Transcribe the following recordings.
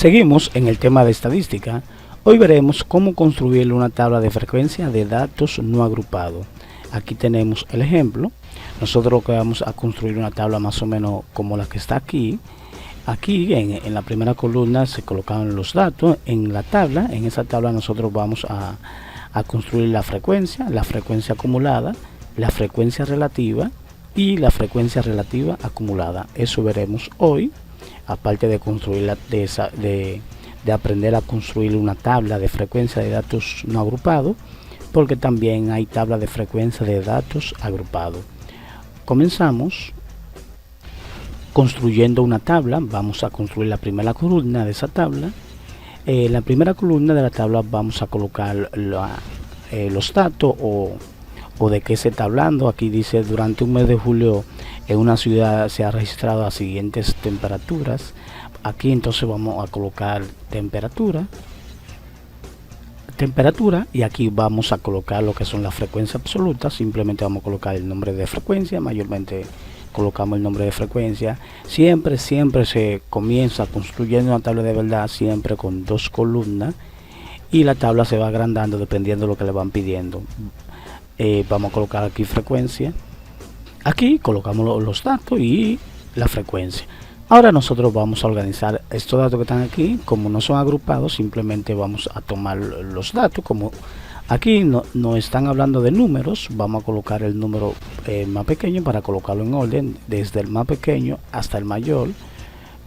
Seguimos en el tema de estadística. Hoy veremos cómo construir una tabla de frecuencia de datos no agrupados. Aquí tenemos el ejemplo. Nosotros lo que vamos a construir una tabla más o menos como la que está aquí. Aquí en la primera columna se colocan los datos en la tabla. En esa tabla nosotros vamos a construir la frecuencia acumulada, la frecuencia relativa y la frecuencia relativa acumulada. Eso veremos hoy, aparte de construir de aprender a construir una tabla de frecuencia de datos no agrupados, porque también hay tabla de frecuencia de datos agrupados. Comenzamos construyendo una tabla. Vamos a construir la primera columna de esa tabla. En la primera columna de la tabla vamos a colocar los datos o de qué se está hablando. Aquí dice: durante un mes de julio en una ciudad se ha registrado las siguientes temperaturas. Aquí entonces vamos a colocar temperatura, y aquí vamos a colocar lo que son las frecuencias absolutas. Simplemente vamos a colocar el nombre de frecuencia. Mayormente colocamos el nombre de frecuencia. Siempre se comienza construyendo una tabla de verdad siempre con dos columnas, y la tabla se va agrandando dependiendo de lo que le van pidiendo. Vamos a colocar aquí frecuencia. Aquí colocamos los datos y la frecuencia. Ahora nosotros vamos a organizar estos datos que están aquí. Como no son agrupados, simplemente vamos a tomar los datos. Como aquí no están hablando de números, vamos a colocar el número más pequeño para colocarlo en orden, desde el más pequeño hasta el mayor.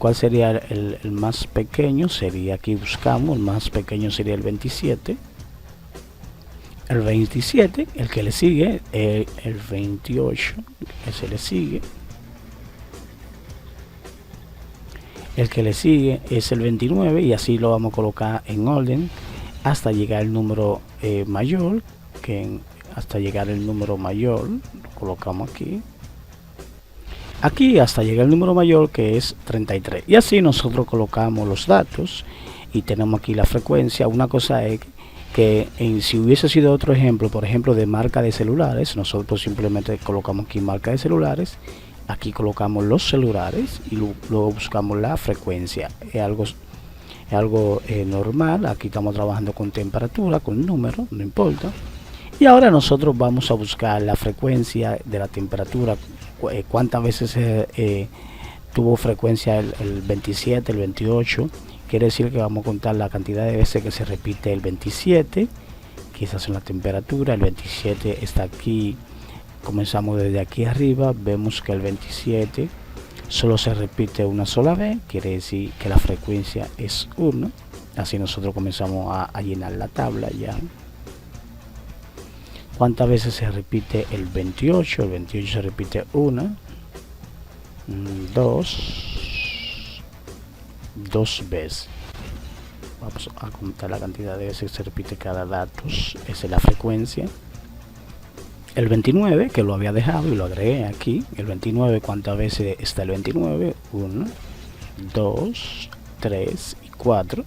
¿Cuál sería el más pequeño? Sería, aquí buscamos, el más pequeño sería el 27. El 27, el que le sigue, el 28, ese le sigue. El que le sigue es el 29, y así lo vamos a colocar en orden hasta llegar al número mayor, hasta llegar el número mayor, lo colocamos aquí. Aquí hasta llegar el número mayor, que es 33. Y así nosotros colocamos los datos y tenemos aquí la frecuencia. Una cosa es que si hubiese sido otro ejemplo, por ejemplo de marca de celulares, nosotros simplemente colocamos aquí marca de celulares. Aquí colocamos los celulares y luego buscamos la frecuencia. Es algo normal. Aquí estamos trabajando con temperatura, con números, no importa. Y ahora nosotros vamos a buscar la frecuencia de la temperatura. Cuántas veces tuvo frecuencia el 27, el 28. Quiere decir que vamos a contar la cantidad de veces que se repite el 27, que esa es la temperatura. El 27 está aquí. Comenzamos desde aquí arriba, vemos que el 27 solo se repite una sola vez, quiere decir que la frecuencia es 1. Así nosotros comenzamos a llenar la tabla ya. ¿Cuántas veces se repite el 28? El 28 se repite 1, 2 veces. Vamos a contar la cantidad de veces que se repite cada dato. Esa es la frecuencia. El 29, que lo había dejado y lo agregué aquí. El 29, ¿cuántas veces está el 29? 1, 2, 3 y 4.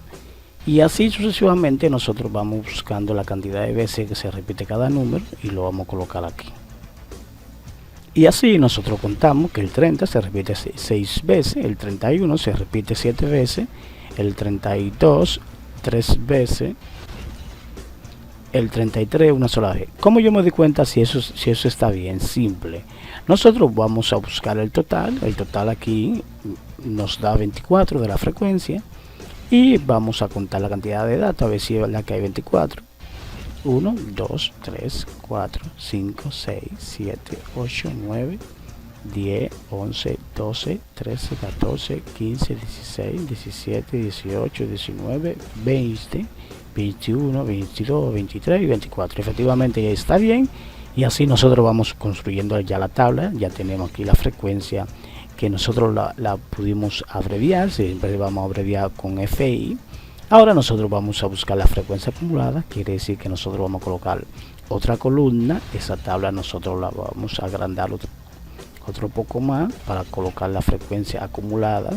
Y así sucesivamente nosotros vamos buscando la cantidad de veces que se repite cada número y lo vamos a colocar aquí. Y así nosotros contamos que el 30 se repite 6 veces, el 31 se repite 7 veces, el 32 3 veces, el 33 una sola vez. ¿Cómo yo me doy cuenta si eso está bien? Simple. Nosotros vamos a buscar el total. El total aquí nos da 24 de la frecuencia. Y vamos a contar la cantidad de datos, a ver si es verdad que hay 24. 1, 2, 3, 4, 5, 6, 7, 8, 9, 10, 11, 12, 13, 14, 15, 16, 17, 18, 19, 20, 21, 22, 23 y 24. Efectivamente ya está bien, y así nosotros vamos construyendo ya la tabla. Ya tenemos aquí la frecuencia, que nosotros la pudimos abreviar. Siempre vamos a abreviar con FI. Ahora nosotros vamos a buscar la frecuencia acumulada. Quiere decir que nosotros vamos a colocar otra columna. Esa tabla nosotros la vamos a agrandar otro poco más para colocar la frecuencia acumulada.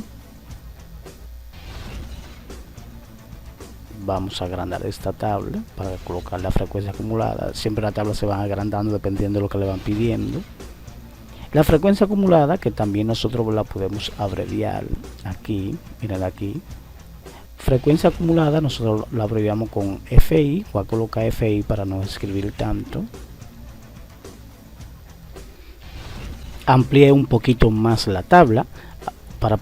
Vamos a agrandar esta tabla para colocar la frecuencia acumulada. Siempre la tabla se va agrandando dependiendo de lo que le van pidiendo. La frecuencia acumulada, que también nosotros la podemos abreviar aquí, miren aquí, frecuencia acumulada nosotros la abreviamos con FI. Voy a colocar FI para no escribir tanto. Amplié un poquito más la tabla para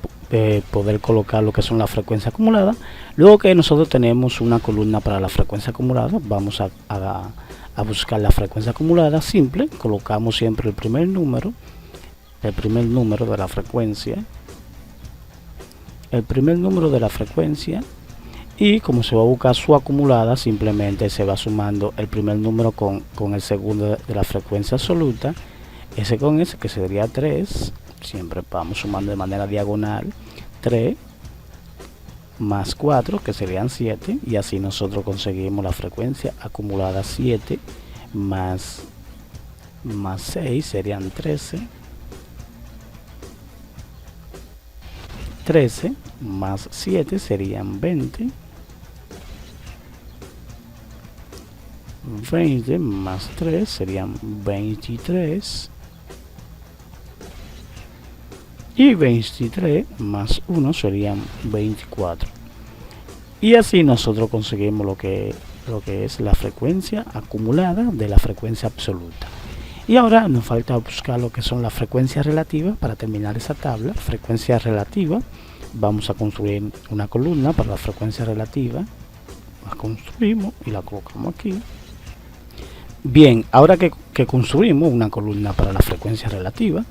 poder colocar lo que son las frecuencias acumuladas. Luego que nosotros tenemos una columna para la frecuencia acumulada, vamos a buscar la frecuencia acumulada simple. Colocamos siempre el primer número de la frecuencia, y como se va a buscar su acumulada, simplemente se va sumando el primer número con el segundo de la frecuencia absoluta, ese con ese, que sería 3. Siempre vamos sumando de manera diagonal. 3 más 4, que serían 7, y así nosotros conseguimos la frecuencia acumulada. 7 más 6 serían 13. 13 más 7 serían 20. 20 más 3 serían 23. Y 23 más 1 serían 24. Y así nosotros conseguimos lo que es la frecuencia acumulada de la frecuencia absoluta. Y ahora nos falta buscar lo que son las frecuencias relativas para terminar esa tabla. Frecuencia relativa, vamos a construir una columna para la frecuencia relativa. La construimos y la colocamos aquí. Bien, ahora que construimos una columna para la frecuencia relativa,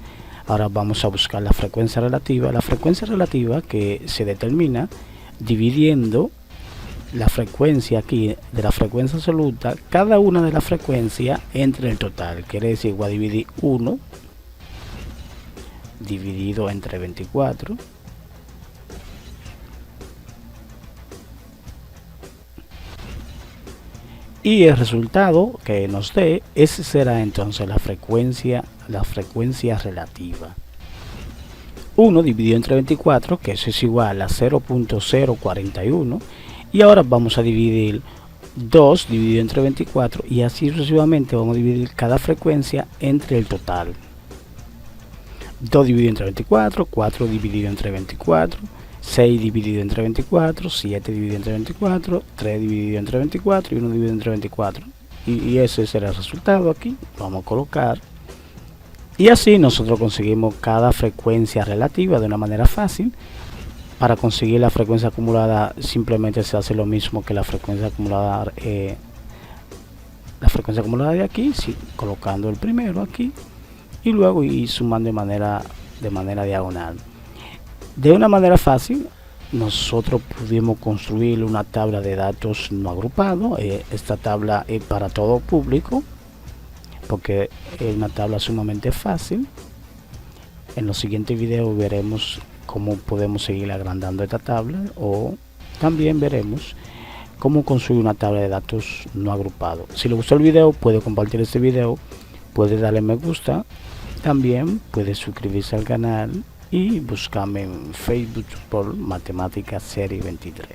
ahora vamos a buscar la frecuencia relativa. La frecuencia relativa que se determina dividiendo la frecuencia aquí de la frecuencia absoluta, cada una de las frecuencias entre el total. Quiere decir, voy a dividir 1 dividido entre 24. Y el resultado que nos dé, ese será entonces la frecuencia relativa. 1 dividido entre 24, que eso es igual a 0.041. Y ahora vamos a dividir 2 dividido entre 24, y así sucesivamente vamos a dividir cada frecuencia entre el total. 2 dividido entre 24, 4 dividido entre 24, 6 dividido entre 24, 7 dividido entre 24, 3 dividido entre 24 y 1 dividido entre 24. Y ese será el resultado aquí. Vamos a colocar. Y así nosotros conseguimos cada frecuencia relativa de una manera fácil. Para conseguir la frecuencia acumulada simplemente se hace lo mismo que la frecuencia acumulada de aquí, sí, colocando el primero aquí y luego ir sumando de manera diagonal. De una manera fácil nosotros pudimos construir una tabla de datos no agrupado. Esta tabla es para todo público porque es una tabla sumamente fácil. En los siguientes videos veremos cómo podemos seguir agrandando esta tabla, o también veremos cómo construir una tabla de datos no agrupado. Si le gustó el video, puede compartir este video, puede darle me gusta, también puede suscribirse al canal y buscarme en Facebook por Matemáticas Serie 23.